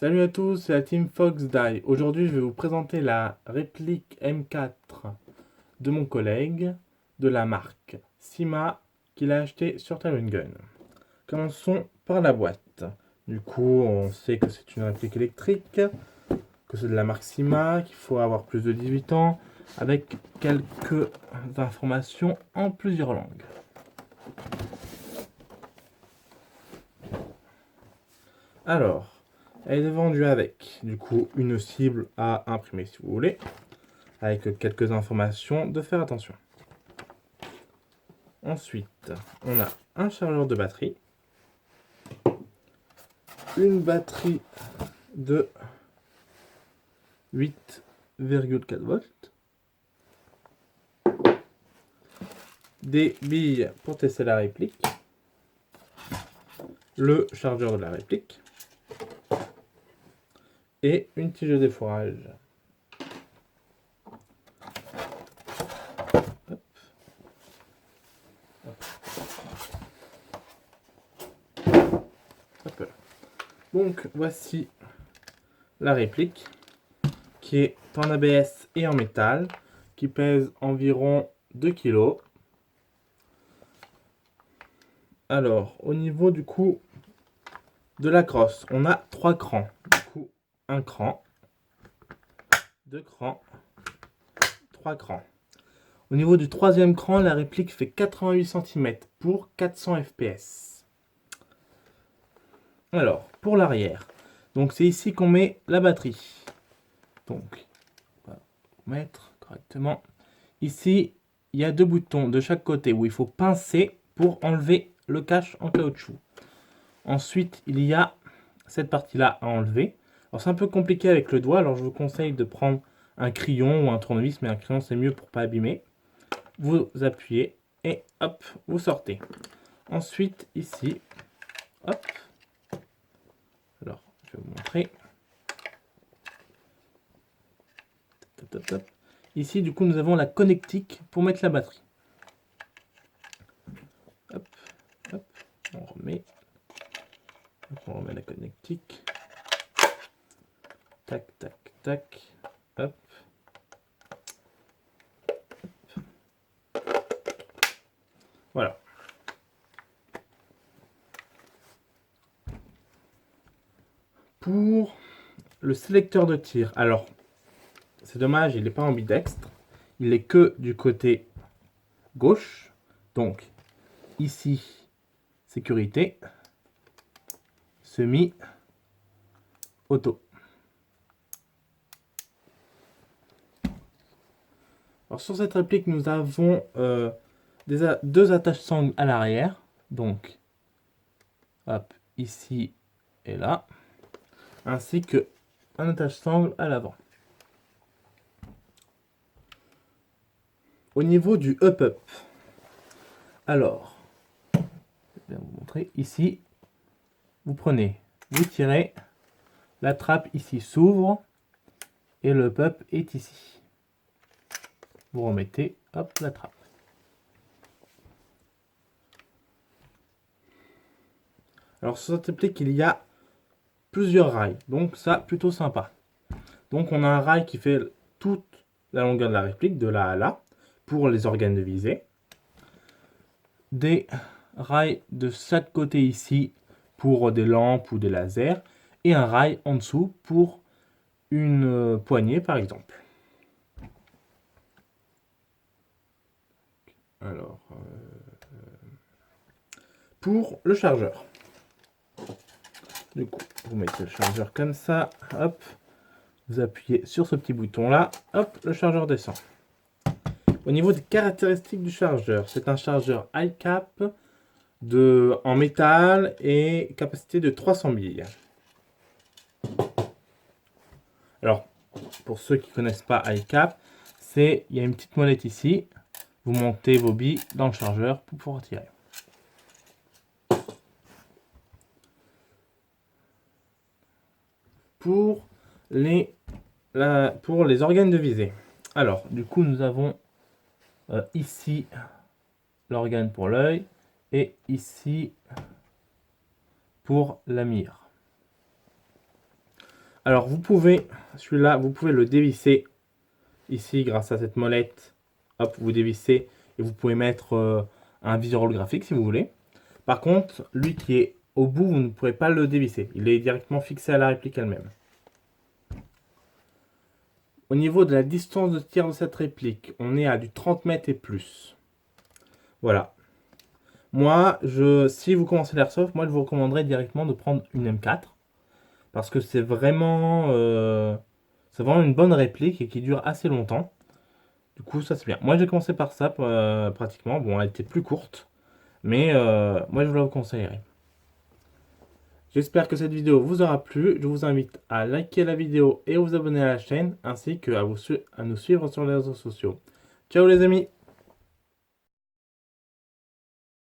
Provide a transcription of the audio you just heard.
Salut à tous, c'est la team FoxDie. Aujourd'hui, je vais vous présenter la réplique M4 de mon collègue de la marque Sima qu'il a acheté sur Time Gun. Commençons par la boîte. Du coup, on sait que c'est une réplique électrique, que c'est de la marque Sima, qu'il faut avoir plus de 18 ans, avec quelques informations en plusieurs langues. Alors, elle est vendue avec, du coup, une cible à imprimer si vous voulez, avec quelques informations de faire attention. Ensuite, on a un chargeur de batterie, une batterie de 8,4 volts, des billes pour tester la réplique, le chargeur de la réplique et une tige de défourage. Hop. Donc voici la réplique qui est en ABS et en métal, qui pèse environ 2 kg. Alors, au niveau du coup de la crosse, on a 3 crans. Du coup, un cran, 2 crans, 3 crans. Au niveau du troisième cran, la réplique fait 88 cm pour 400 fps. Alors, pour l'arrière, donc c'est ici qu'on met la batterie. Donc, on va mettre correctement. Ici, il y a deux boutons de chaque côté où il faut pincer pour enlever le cache en caoutchouc. Ensuite, il y a cette partie-là à enlever. Alors, c'est un peu compliqué avec le doigt, alors je vous conseille de prendre un crayon ou un tournevis, mais un crayon c'est mieux pour pas abîmer. Vous appuyez et hop, vous sortez. Ensuite, ici, hop. Alors, je vais vous montrer. Top, top, top. Ici, du coup, nous avons la connectique pour mettre la batterie. Hop, hop, on remet. Hop, on remet la connectique. Tac, tac, tac. Hop. Voilà. Pour le sélecteur de tir, alors, c'est dommage, il n'est pas ambidextre. Il est que du côté gauche. Donc, ici, sécurité, semi, auto. Alors, sur cette réplique, nous avons deux attaches sangles à l'arrière. Donc, hop, ici et là. Ainsi que un attache sangle à l'avant. Au niveau du up-up, alors, je vais vous montrer ici, vous prenez, vous tirez, la trappe ici s'ouvre et le up-up est ici. Vous remettez, hop, la trappe. Alors sur cette réplique, il y a plusieurs rails, donc ça, plutôt sympa. Donc on a un rail qui fait toute la longueur de la réplique, de là à là, pour les organes de visée. Des rails de chaque côté ici pour des lampes ou des lasers. Et un rail en dessous pour une poignée par exemple. Alors, pour le chargeur. Du coup, vous mettez le chargeur comme ça, hop. Vous appuyez sur ce petit bouton là, hop, le chargeur descend. Au niveau des caractéristiques du chargeur, c'est un chargeur iCap en métal et capacité de 300 billes. Alors, pour ceux qui ne connaissent pas iCap, il y a une petite molette ici. Vous montez vos billes dans le chargeur pour pouvoir tirer. Pour les organes de visée. Alors, du coup, nous avons ici l'organe pour l'œil et ici pour la mire. Alors vous pouvez, celui-là, vous pouvez le dévisser ici grâce à cette molette. Hop, vous dévissez et vous pouvez mettre un viseur holographique si vous voulez. Par contre, lui qui est au bout, vous ne pourrez pas le dévisser. Il est directement fixé à la réplique elle-même. Au niveau de la distance de tir de cette réplique, on est à du 30 mètres et plus. Voilà. Moi, si vous commencez l'airsoft, moi je vous recommanderais directement de prendre une M4. Parce que c'est vraiment une bonne réplique et qui dure assez longtemps. Du coup, ça c'est bien. Moi j'ai commencé par ça pratiquement. Bon, elle était plus courte. Mais moi je vous la conseillerais. J'espère que cette vidéo vous aura plu. Je vous invite à liker la vidéo et à vous abonner à la chaîne, ainsi qu'à nous suivre sur les réseaux sociaux. Ciao les amis!